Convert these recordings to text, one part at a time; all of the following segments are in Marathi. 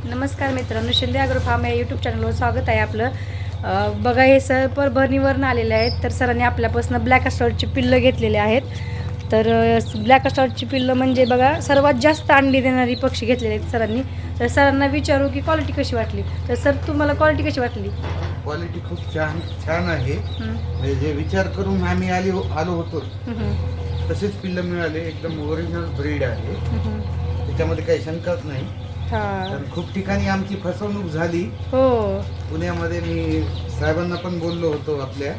नमस्कार मित्रांनो, शिंदे ॲग्रो फार्म या यूट्यूब चॅनलवर स्वागत आहे आपलं. बघा, हे सर परभणीवरून आलेले आहेत. तर सरांनी आपल्यापासून ब्लॅक अस्टॉलची पिल्लं घेतलेली आहेत. तर ब्लॅक अस्टॉलची पिल्लं म्हणजे बघा सर्वात जास्त अंडी देणारी पक्षी घेतलेले आहेत सरांनी. तर सरांना विचारू की क्वालिटी कशी वाटली. तर सर, तुम्हाला क्वालिटी कशी वाटली? क्वालिटी खूप छान आहे. म्हणजे जे विचार करून आम्ही आलो होतो तसेच पिल्लं मिळाले. एकदम ओरिजिनल ब्रीड आहे, त्याच्यामध्ये काही शंकाच नाही. तर खूप ठिकाणी आमची फसवणूक झाली. हो, पुण्यामध्ये मी साहेबांना पण बोललो होतो आपल्या.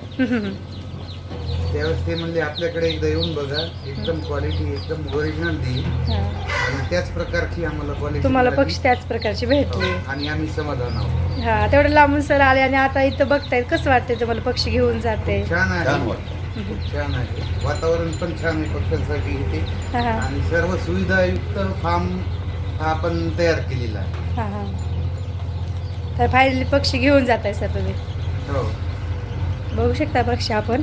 त्यावेळेस ते म्हणले आपल्याकडे एकदा येऊन बघा, एकदम क्वालिटी एकदम ओरिजिनल देईल. आणि त्याच प्रकारची आम्हाला क्वालिटी तुम्हाला पक्षी त्याच प्रकारची भेटली आणि आम्ही समाधान आहोत. हा, तेवढं लांबून सर आले आणि आता इथं बघतायत. कसं वाटतंय तुम्हाला पक्षी घेऊन जाते? छान आहे, खूप छान आहे. वातावरण पण छान आहे पक्ष्यांसाठी इथे. आणि सर्व सुविधायुक्त फार्म हा आपण तयार केलेला आहे. हां हां. तर फायनली पक्षी घेऊन जात आहे सर तुम्ही. हो, बघू शकता पक्षी आपण.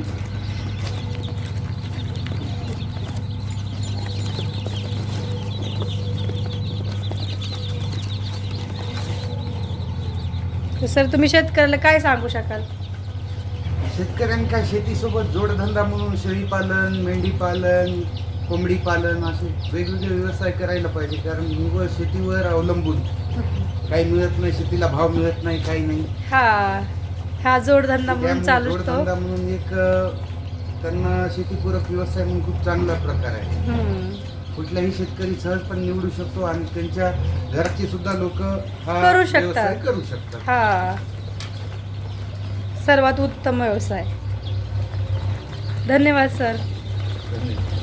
तर सर, तुम्ही शेतकऱ्याला काय सांगू शकाल? शेतकऱ्यांनी काय शेतीसोबत जोडधंदा म्हणून शेळीपालन, मेंढीपालन, कोंबडी पालन असे वेगवेगळे व्यवसाय करायला पाहिजे. कारण निव्वळ शेतीवर अवलंबून काही मिळत नाही, शेतीला भाव मिळत नाही, काही नाही. हा जोडधंदा म्हणून चालू जोडधंदा म्हणून एक त्यांना शेतीपूरक व्यवसाय म्हणून खूप चांगला प्रकार आहे. कुठलाही शेतकरी सहजपणे निवडू शकतो आणि त्यांच्या घराचे सुद्धा लोक हा करू व्यवसाय करू शकतात. हा सर्वात उत्तम व्यवसाय. धन्यवाद सर. धन्यवाद.